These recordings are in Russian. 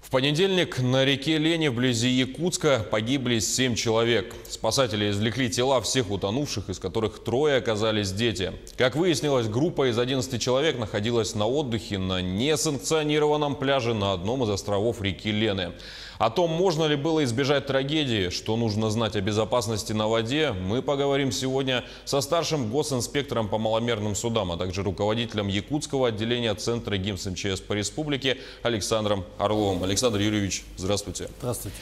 В понедельник на реке Лени вблизи Якутска погибли 7 человек. Спасатели извлекли тела всех утонувших, из которых трое оказались дети. Как выяснилось, группа из 11 человек находилась на отдыхе на несанкционированном пляже на одном из островов реки Лены. О том, можно ли было избежать трагедии, что нужно знать о безопасности на воде, мы поговорим сегодня со старшим госинспектором по маломерным судам, а также руководителем якутского отделения Центра ГИМС МЧС по республике Александром Орловым. Александр Юрьевич, здравствуйте. Здравствуйте.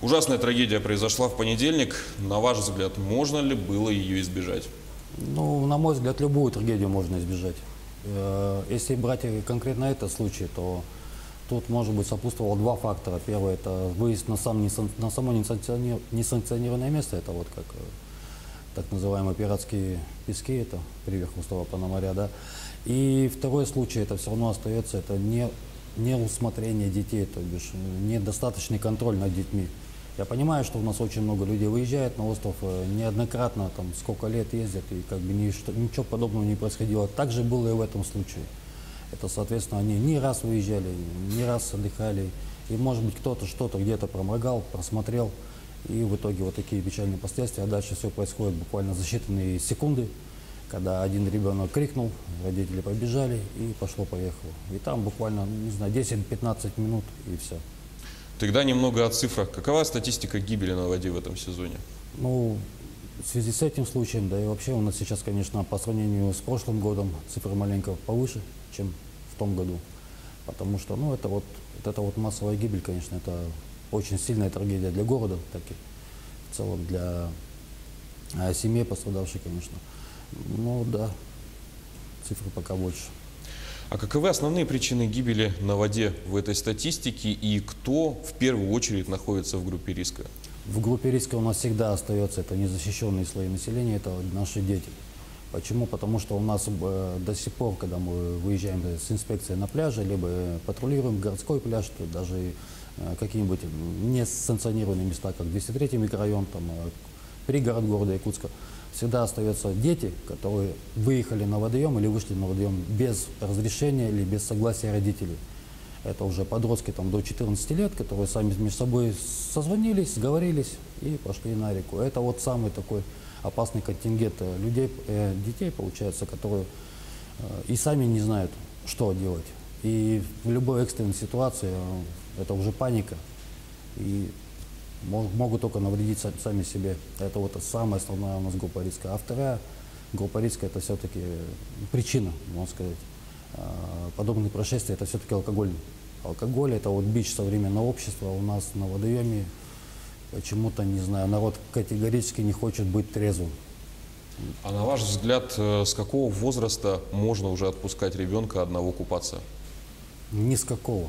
Ужасная трагедия произошла в понедельник. На ваш взгляд, можно ли было ее избежать? Ну, на мой взгляд, любую трагедию можно избежать. Если брать конкретно этот случай, то тут, может быть, сопутствовало два фактора. Первый – это выезд на само несанкционированное место, это вот как так называемые пиратские пески, это привер Устава Пономаря, да. И второй случай, это все равно остается, это не усмотрение детей, то бишь недостаточный контроль над детьми. Я понимаю, что у нас очень много людей выезжает на остров, неоднократно, там, сколько лет ездят, и как бы ничего подобного не происходило. Так же было и в этом случае. Это, соответственно, они не раз выезжали, не раз отдыхали, и, может быть, кто-то что-то где-то проморгал, просмотрел, и в итоге вот такие печальные последствия. А дальше все происходит буквально за считанные секунды, когда один ребенок крикнул, родители побежали, и пошло-поехало. И там буквально, не знаю, 10-15 минут, и все. Тогда немного о цифрах. Какова статистика гибели на воде в этом сезоне? Ну, в связи с этим случаем, да и вообще у нас сейчас, конечно, по сравнению с прошлым годом цифры маленько повыше, чем в том году. Потому что, ну, это вот массовая гибель, конечно, это очень сильная трагедия для города, так и в целом для семей пострадавшей, конечно. Ну, да, цифры пока больше. А каковы основные причины гибели на воде в этой статистике и кто в первую очередь находится в группе риска? В группе риска у нас всегда остается это незащищенные слои населения, это наши дети. Почему? Потому что у нас до сих пор, когда мы выезжаем с инспекцией на пляже, либо патрулируем городской пляж, то даже какие-нибудь несанкционированные места, как 203-й микрорайон, там, пригород города Якутска, всегда остаются дети, которые выехали на водоем или вышли на водоем без разрешения или без согласия родителей. Это уже подростки там, до 14 лет, которые сами между собой созвонились, сговорились и пошли на реку. Это вот самый такой опасный контингент людей, детей, получается, которые и сами не знают, что делать. И в любой экстренной ситуации это уже паника. И могут только навредить сами себе. Это вот самая основная у нас группа риска. А вторая группа риска – это все-таки причина, можно сказать, подобных происшествий – это все-таки алкоголь. Алкоголь – это вот бич современного общества. У нас на водоеме почему-то, не знаю, народ категорически не хочет быть трезвым. А на ваш взгляд, с какого возраста можно уже отпускать ребенка одного купаться? Ни с какого.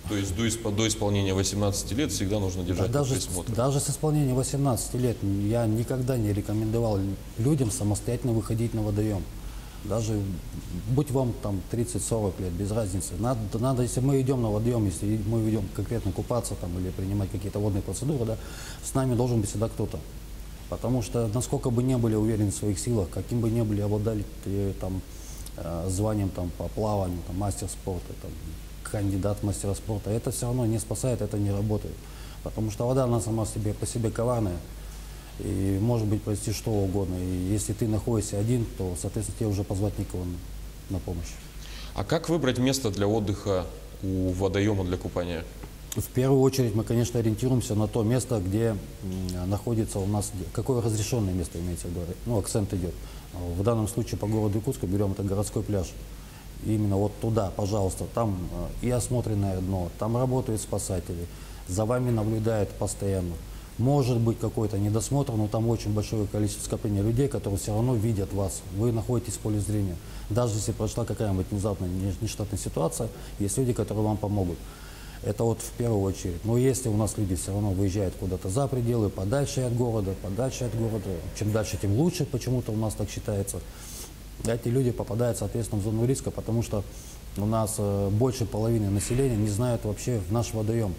То есть до исполнения 18 лет всегда нужно держать под присмотром? Даже с исполнения 18 лет я никогда не рекомендовал людям самостоятельно выходить на водоем. Даже будь вам там 30-40 лет, без разницы. Надо, если мы идем на водоем, если мы идем конкретно купаться там, или принимать какие-то водные процедуры, да, с нами должен быть всегда кто-то. Потому что насколько бы не были уверены в своих силах, каким бы не были обладали там, званием там, по плаванию, там, мастер спорта, там, кандидат в мастера спорта, это все равно не спасает, это не работает. Потому что вода, она сама по себе коварная. И может быть произойти что угодно. И если ты находишься один, то, соответственно, тебе уже позвать никого на помощь. А как выбрать место для отдыха у водоема для купания? В первую очередь мы, конечно, ориентируемся на то место, где находится у нас, какое разрешенное место имеется в виду, ну, акцент идет. В данном случае по городу Якутска берем это городской пляж. И именно вот туда, пожалуйста, там и осмотренное дно, там работают спасатели, за вами наблюдают постоянно. Может быть какой-то недосмотр, но там очень большое количество скопления людей, которые все равно видят вас. Вы находитесь в поле зрения. Даже если прошла какая-нибудь внезапная нештатная ситуация, есть люди, которые вам помогут. Это вот в первую очередь. Но если у нас люди все равно выезжают куда-то за пределы, подальше от города, чем дальше, тем лучше, почему-то у нас так считается. Эти люди попадают, соответственно, в зону риска, потому что у нас больше половины населения не знают вообще наш водоем.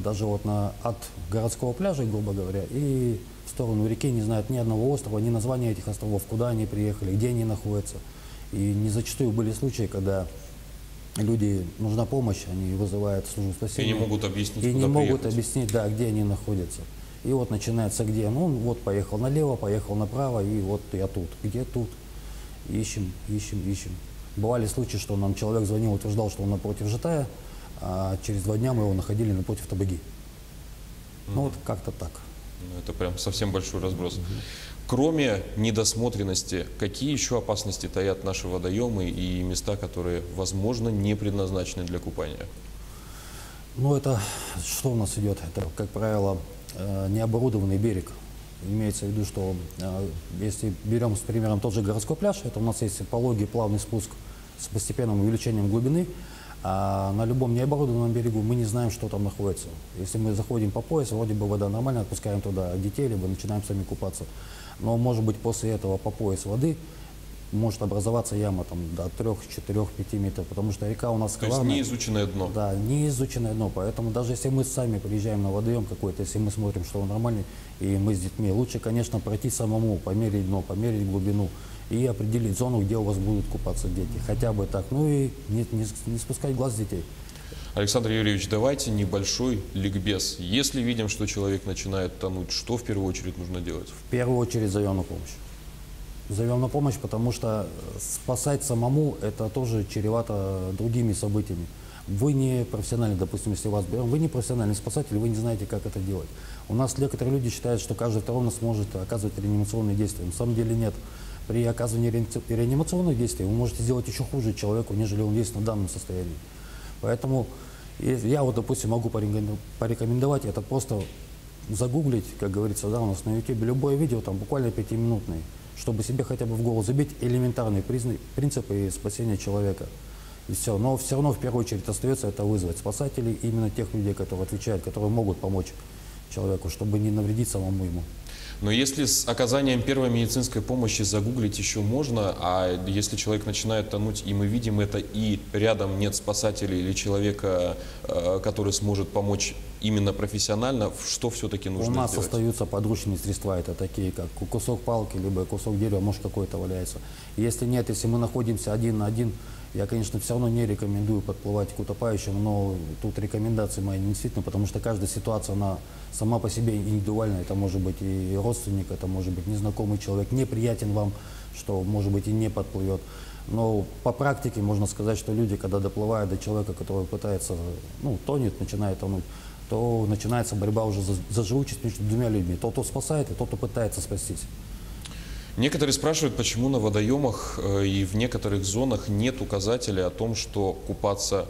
Даже вот от городского пляжа, грубо говоря, и в сторону реки не знают ни одного острова, ни названия этих островов, куда они приехали, где они находятся. И не зачастую были случаи, когда люди, нужна помощь, они вызывают службу спасения. И не могут объяснить, И куда не могут приехать. объяснить, да, где они находятся. И вот начинается где? Ну, вот поехал налево, поехал направо, и вот я тут. Где тут? Ищем, ищем, ищем. Бывали случаи, что нам человек звонил, утверждал, что он напротив Житая, а через 2 дня мы его находили напротив Табаги. Ну, вот как-то так. Ну, это прям совсем большой разброс. Кроме недосмотренности, какие еще опасности таят наши водоемы и места, которые, возможно, не предназначены для купания? Ну, это что у нас идет? Это, как правило, необорудованный берег. Имеется в виду, что если берем с примером тот же городской пляж, это у нас есть пологий плавный спуск с постепенным увеличением глубины, а на любом необорудованном берегу мы не знаем, что там находится. Если мы заходим по пояс, вроде бы вода нормальная, отпускаем туда детей, либо начинаем сами купаться. Но, может быть, после этого по пояс воды может образоваться яма там, до 3, 4, 5 метров, потому что река у нас То есть коварная. неизученное дно. Да, неизученное дно, поэтому даже если мы сами приезжаем на водоем какой-то, если мы смотрим, что он нормальный, и мы с детьми, лучше, конечно, пройти самому, померить дно, померить глубину и определить зону, где у вас будут купаться дети, хотя бы так, ну и не спускать глаз с детей. Александр Юрьевич, давайте небольшой ликбез. Если видим, что человек начинает тонуть, что в первую очередь нужно делать? В первую очередь зовем на помощь. Зовем на помощь, потому что спасать самому это тоже чревато другими событиями. Вы не профессиональный, допустим, если вас берем, вы не профессиональный спасатель, вы не знаете, как это делать. У нас некоторые люди считают, что каждый второй у нас может оказывать реанимационные действия. На самом деле нет. При оказывании реанимационных действий вы можете сделать еще хуже человеку, нежели он есть на данном состоянии. Поэтому я вот, допустим, могу порекомендовать это просто загуглить, как говорится, да, у нас на YouTube любое видео, там буквально 5-минутное, чтобы себе хотя бы в голову забить элементарные принципы спасения человека. И все. Но все равно в первую очередь остается это вызвать спасателей, именно тех людей, которые отвечают, которые могут помочь человеку, чтобы не навредить самому ему. Но если с оказанием первой медицинской помощи загуглить еще можно, а если человек начинает тонуть, и мы видим это, и рядом нет спасателя или человека, который сможет помочь именно профессионально, что все-таки нужно У нас сделать? остаются подручные средства, это такие, как кусок палки, либо кусок дерева, может какой-то валяется. Если нет, если мы находимся один на один, я, конечно, все равно не рекомендую подплывать к утопающим, но тут рекомендации мои не действительно, потому что каждая ситуация, она сама по себе индивидуальна. Это может быть и родственник, это может быть незнакомый человек, неприятен вам, что, может быть, и не подплывет. Но по практике можно сказать, что люди, когда доплывают до человека, который пытается, ну, тонет, начинает тонуть, то начинается борьба уже за живучесть между двумя людьми. Тот, кто спасает, и тот, кто пытается спастись. Некоторые спрашивают, почему на водоемах и в некоторых зонах нет указателя о том, что купаться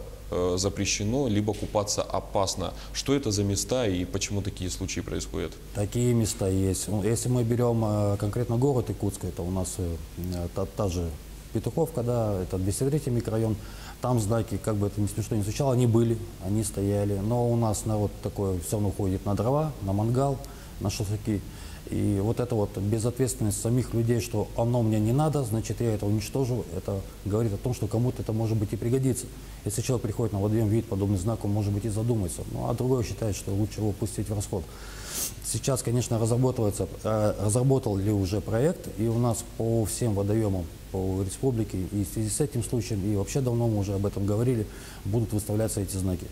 запрещено, либо купаться опасно. Что это за места и почему такие случаи происходят? Такие места есть. Если мы берем конкретно город Якутск, это у нас та же Петуховка, да, это 203-й микрорайон. Там знаки, как бы это ни смешно ни звучало, они были, они стояли. Но у нас народ такой все равно ходит на дрова, на мангал, на шашлыки. И вот это вот безответственность самих людей, что оно мне не надо, значит я это уничтожу, это говорит о том, что кому-то это может быть и пригодится. Если человек приходит на водоем, видит подобный знак, он может быть и задумается. Ну, а другой считает, что лучше его пустить в расход. Сейчас, конечно, разработал ли уже проект, и у нас по всем водоемам по республике, и в связи с этим случаем, и вообще давно мы уже об этом говорили, будут выставляться эти знаки.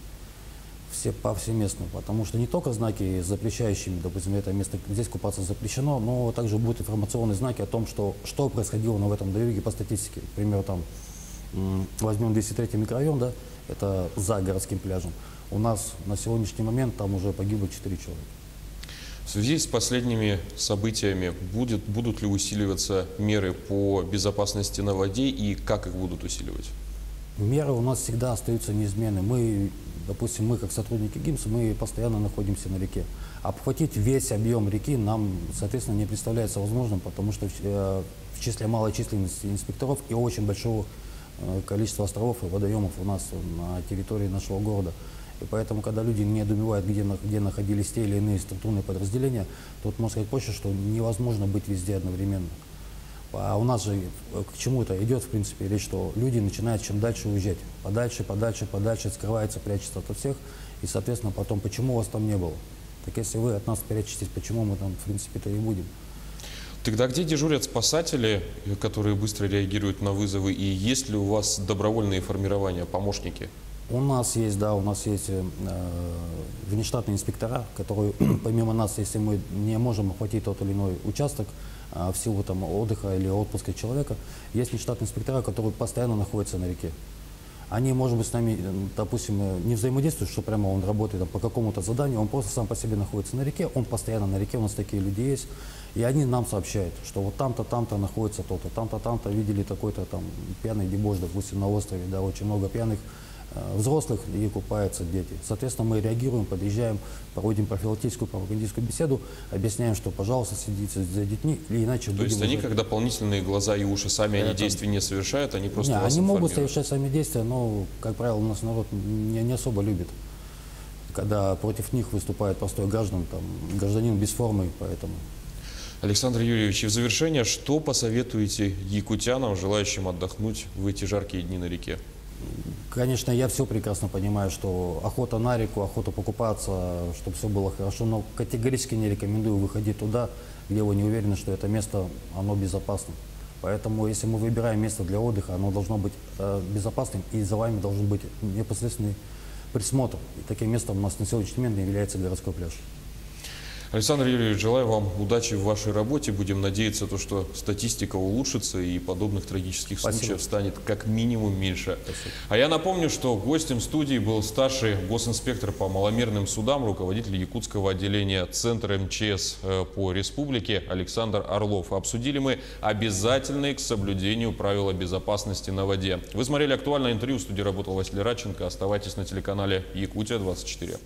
Все повсеместно, потому что не только знаки запрещающими, допустим, это место, здесь купаться запрещено, но также будут информационные знаки о том, что происходило в этом дороге по статистике. К примеру, там, возьмем 203-й микрорайон, да, это за городским пляжем. У нас на сегодняшний момент там уже погибло 4 человека. В связи с последними событиями будут ли усиливаться меры по безопасности на воде и как их будут усиливать? Меры у нас всегда остаются неизменны. Допустим, мы как сотрудники ГИМС, мы постоянно находимся на реке. Обхватить весь объем реки нам, соответственно, не представляется возможным, потому что в числе малой численности инспекторов и очень большого количества островов и водоемов у нас на территории нашего города. И поэтому, когда люди недоумевают, где находились те или иные структурные подразделения, тут можно сказать проще, что невозможно быть везде одновременно. А у нас же к чему это идет, в принципе, речь, что люди начинают чем дальше уезжать. Подальше, подальше, подальше, скрываются, прячутся от всех. И, соответственно, потом, почему вас там не было? Так если вы от нас прячетесь, почему мы там, в принципе-то и будем? Тогда где дежурят спасатели, которые быстро реагируют на вызовы, и есть ли у вас добровольные формирования, помощники? У нас есть, да, у нас есть внештатные инспектора, которые помимо нас, если мы не можем охватить тот или иной участок в силу там, отдыха или отпуска человека, есть внештатные инспектора, которые постоянно находятся на реке. Они, может быть, с нами, допустим, не взаимодействуют, что прямо он работает там, по какому-то заданию, он просто сам по себе находится на реке, он постоянно на реке, у нас такие люди есть, и они нам сообщают, что вот там-то находится то-то, там-то видели такой-то там пьяный дебош, допустим, на острове, да, очень много пьяных взрослых и купаются дети. Соответственно, мы реагируем, подъезжаем, проводим профилактическую, пропагандистскую беседу, объясняем, что, пожалуйста, следите за детьми, или иначе То есть они, как дополнительные глаза и уши, сами они действий не совершают, они просто вас они могут информируют? совершать сами действия, но, как правило, у нас народ не особо любит, когда против них выступает простой гражданин без формы, поэтому... Александр Юрьевич, и в завершение, что посоветуете якутянам, желающим отдохнуть в эти жаркие дни на реке? Конечно, я все прекрасно понимаю, что охота на реку, охота покупаться, чтобы все было хорошо, но категорически не рекомендую выходить туда, где вы не уверены, что это место, оно безопасно. Поэтому, если мы выбираем место для отдыха, оно должно быть безопасным, и за вами должен быть непосредственный присмотр. И таким местом у нас на сегодняшний момент является городской пляж. Александр Юрьевич, желаю вам удачи в вашей работе. Будем надеяться, что статистика улучшится и подобных трагических случаев станет как минимум меньше. Спасибо. А я напомню, что гостем студии был старший госинспектор по маломерным судам, руководитель якутского отделения Центра МЧС по республике Александр Орлов. Обсудили мы обязательные к соблюдению правила безопасности на воде. Вы смотрели актуальное интервью. В студии работал Василий Радченко. Оставайтесь на телеканале Якутия 24.